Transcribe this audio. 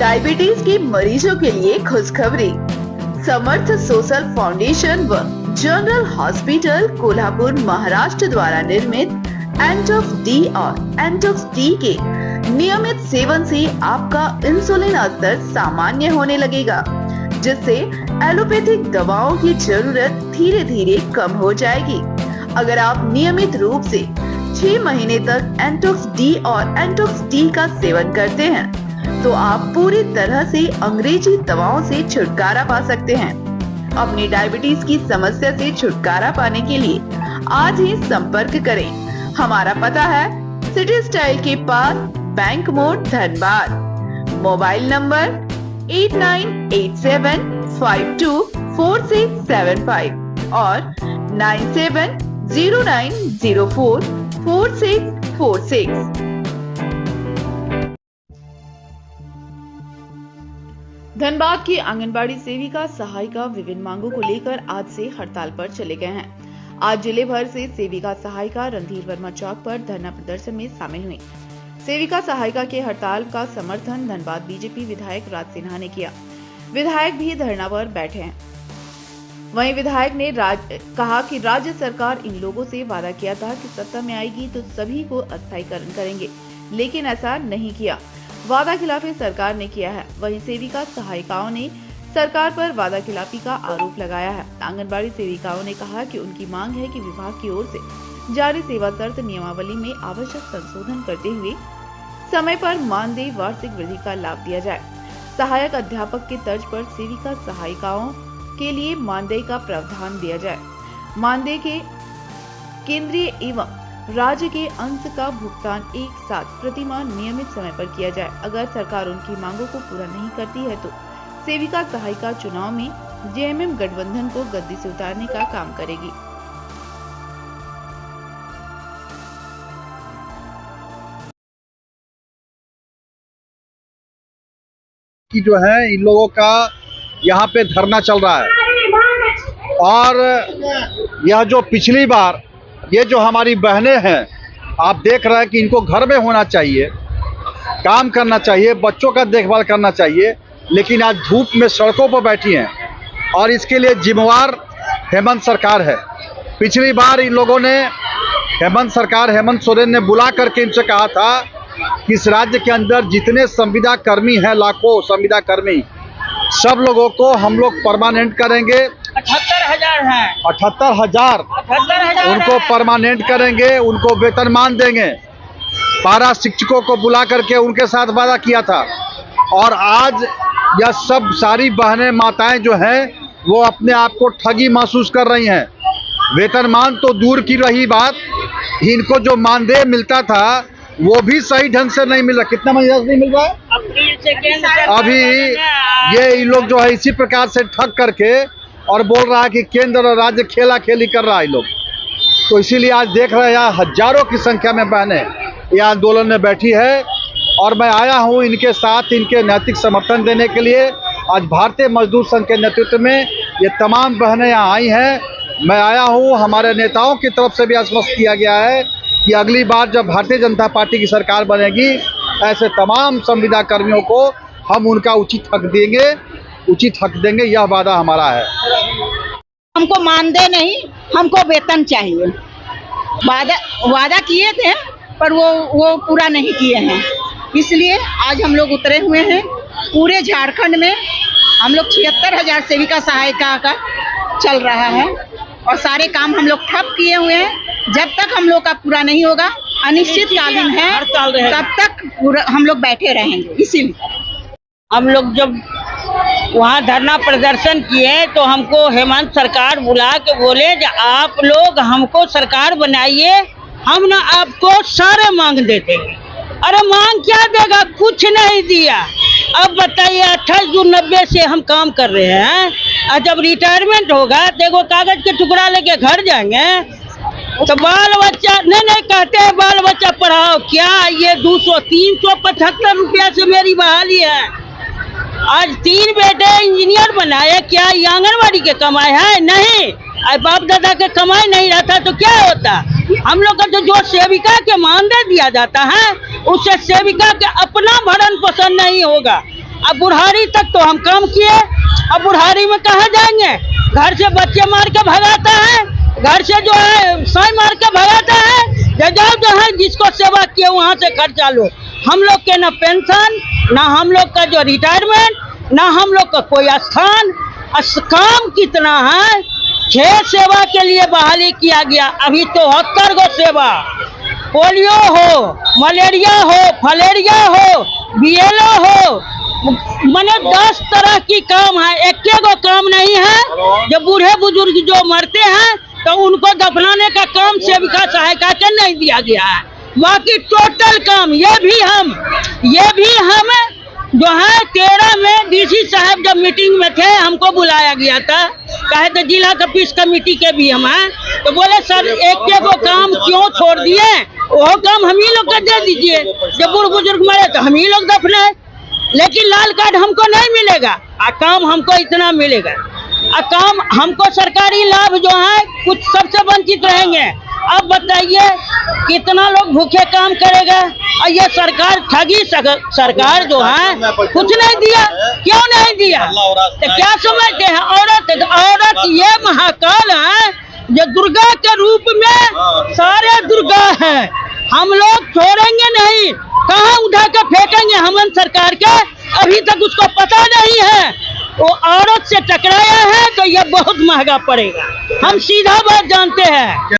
Diabetes के मरीजों के लिए खुशखबरी। समर्थ सोशल फाउंडेशन व जनरल हॉस्पिटल कोल्हापुर महाराष्ट्र द्वारा निर्मित एंटोफ डी और एंटोफ टी के नियमित सेवन से आपका इंसुलिन स्तर सामान्य होने लगेगा, जिससे एलोपैथिक दवाओं की जरूरत धीरे धीरे कम हो जाएगी। अगर आप नियमित रूप से 6 महीने तक एंटोफ डी और एंटोफ टी का सेवन करते हैं तो आप पूरी तरह से अंग्रेजी दवाओं से छुटकारा पा सकते हैं। अपनी डायबिटीज की समस्या से छुटकारा पाने के लिए आज ही संपर्क करें। हमारा पता है सिटी स्टाइल के पास, बैंक मोड़, धनबाद। मोबाइल नंबर 8987524675 और 9709044646। धनबाद की आंगनबाड़ी सेविका सहायिका विभिन्न मांगों को लेकर आज से हड़ताल पर चले गए हैं। आज जिले भर से सेविका सहायिका रणधीर वर्मा चौक पर धरना प्रदर्शन में शामिल हुई। सेविका सहायिका के हड़ताल का समर्थन धनबाद बीजेपी विधायक राज सिन्हा ने किया। विधायक भी धरना पर बैठे हैं। वहीं विधायक ने कहा कि राज्य सरकार इन लोगों से वादा किया था कि सत्ता में आएगी तो सभी को अस्थायीकरण करेंगे, लेकिन ऐसा नहीं किया। वादा खिलाफी सरकार ने किया है। वहीं सेविका सहायिकाओं ने सरकार पर वादा खिलाफी का आरोप लगाया है। आंगनबाड़ी सेविकाओं ने कहा कि उनकी मांग है कि विभाग की ओर से जारी सेवा शर्त नियमावली में आवश्यक संशोधन करते हुए समय पर मानदेय वार्षिक वृद्धि का लाभ दिया जाए। सहायक अध्यापक के तर्ज पर सेविका सहायिकाओं के लिए मानदेय का प्रावधान दिया जाए। मानदेय के केंद्रीय एवं राज्य के अंश का भुगतान एक साथ प्रतिमाह नियमित समय पर किया जाए। अगर सरकार उनकी मांगों को पूरा नहीं करती है तो सेविका सहायिका चुनाव में जेएमएम गठबंधन को गद्दी से उतारने का काम करेगी। कि जो है इन लोगों का यहाँ पे धरना चल रहा है और यह जो पिछली बार ये जो हमारी बहनें हैं, आप देख रहे हैं कि इनको घर में होना चाहिए, काम करना चाहिए, बच्चों का देखभाल करना चाहिए, लेकिन आज धूप में सड़कों पर बैठी हैं और इसके लिए जिम्मेवार हेमंत सरकार है। पिछली बार इन लोगों ने हेमंत सोरेन ने बुला करके इनसे कहा था कि इस राज्य के अंदर जितने संविदा कर्मी हैं, लाखों संविदा कर्मी, सब लोगों को हम लोग परमानेंट करेंगे। 78,000 हैं। 78,000 उनको परमानेंट करेंगे, उनको वेतनमान देंगे। पारा शिक्षकों को बुला करके उनके साथ वादा किया था और आज यह सब सारी बहनें माताएं जो हैं वो अपने आप को ठगी महसूस कर रही हैं। वेतनमान तो दूर की रही बात, इनको जो मानदेय मिलता था वो भी सही ढंग से नहीं मिल रहा। कितना महीना नहीं मिल रहा है अभी। ये इन लोग जो है इसी प्रकार से ठग करके और बोल रहा है कि केंद्र और राज्य खेला खेली कर रहा है लोग। तो इसीलिए आज देख रहे हैं यहाँ हजारों की संख्या में बहनें यह आंदोलन में बैठी है और मैं आया हूँ इनके साथ, इनके नैतिक समर्थन देने के लिए। आज भारतीय मजदूर संघ के नेतृत्व में ये तमाम बहनें यहाँ आई हैं। मैं आया हूँ, हमारे नेताओं की तरफ से भी आश्वस्त किया गया है कि अगली बार जब भारतीय जनता पार्टी की सरकार बनेगी, ऐसे तमाम संविदा कर्मियों को हम उनका उचित हक देंगे, यह वादा हमारा है। हमको मानदेय नहीं, हमको वेतन चाहिए। वादा किए थे पर वो पूरा नहीं किए हैं, इसलिए आज हम लोग उतरे हुए हैं। पूरे झारखंड में हम लोग 76,000 सेविका सहायिका का चल रहा है और सारे काम हम लोग ठप किए हुए हैं। जब तक हम लोग का पूरा नहीं होगा, अनिश्चितकालीन है, तब तक हम लोग बैठे रहेंगे। इसीलिए हम लोग जब वहाँ धरना प्रदर्शन किए तो हमको हेमंत सरकार बुला के बोले कि आप लोग हमको सरकार बनाइए, हम ना आपको सारे मांग दे देंगे। अरे मांग क्या देगा, कुछ नहीं दिया। अब बताइए 28 जून 90 से हम काम कर रहे हैं और जब रिटायरमेंट होगा तो एगो कागज के टुकड़ा लेके घर जाएंगे तो बाल बच्चा नहीं कहते हैं बाल बच्चा पढ़ाओ। क्या ये 200-375 रुपया से मेरी बहाली है। आज 3 बेटे इंजीनियर बनाए, क्या ये आंगनबाड़ी के कमाई है? नहीं। बाप दादा के कमाई नहीं रहता तो क्या होता? हम लोग का तो जो सेविका के मानदेय दिया जाता है उससे सेविका के अपना भरण पोषण नहीं होगा। अब बुढ़ारी तक तो हम काम किए, अब बुढ़ारी में कहाँ जाएंगे? घर से बच्चे मार के भगाता है, घर से जो है साई मार के भगाता है, जो है जिसको सेवा किए वहाँ से खर्चा लो। हम लोग के ना पेंशन, ना हम लोग का जो रिटायरमेंट, ना हम लोग का कोई स्थान। काम कितना है? 6 सेवा के लिए बहाली किया गया, अभी 73 गो सेवा। पोलियो हो, मलेरिया हो, फलेरिया हो, बीएलओ हो, मैंने 10 तरह की काम है। एक गो काम नहीं है। जो बूढ़े बुजुर्ग जो मरते हैं तो उनको दफनाने का काम सेविका सहायिका के नहीं दिया गया है। बाकी टोटल काम ये भी हम जो है 13 में डीसी साहब जब मीटिंग में थे, हमको बुलाया गया था, कहे तो जिला कपीस कमेटी के भी हम हैं, तो बोले सर एक वो काम क्यों छोड़ दिए, वो काम हम ही लोग को दे दीजिए। जब बूढ़ बुजुर्ग मरे तो हम ही लोग दफने, लेकिन लाल कार्ड हमको नहीं मिलेगा, काम हमको इतना मिलेगा। काम हमको सरकारी लाभ जो है कुछ सबसे वंचित रहेंगे। अब बताइए कितना लोग भूखे काम करेगा? और ये सरकार ठगी सरकार जो है कुछ नहीं दिया। क्यों नहीं दिया? तो क्या समझते हैं? औरत ये महाकाल है जो दुर्गा के रूप में सारे दुर्गा हैं। हम लोग छोड़ेंगे नहीं, कहाँ उठा के फेंकेंगे हमन सरकार के, अभी तक उसको पता नहीं है। वो औरत से टकराया है तो ये बहुत महंगा पड़ेगा, हम सीधा बात जानते हैं।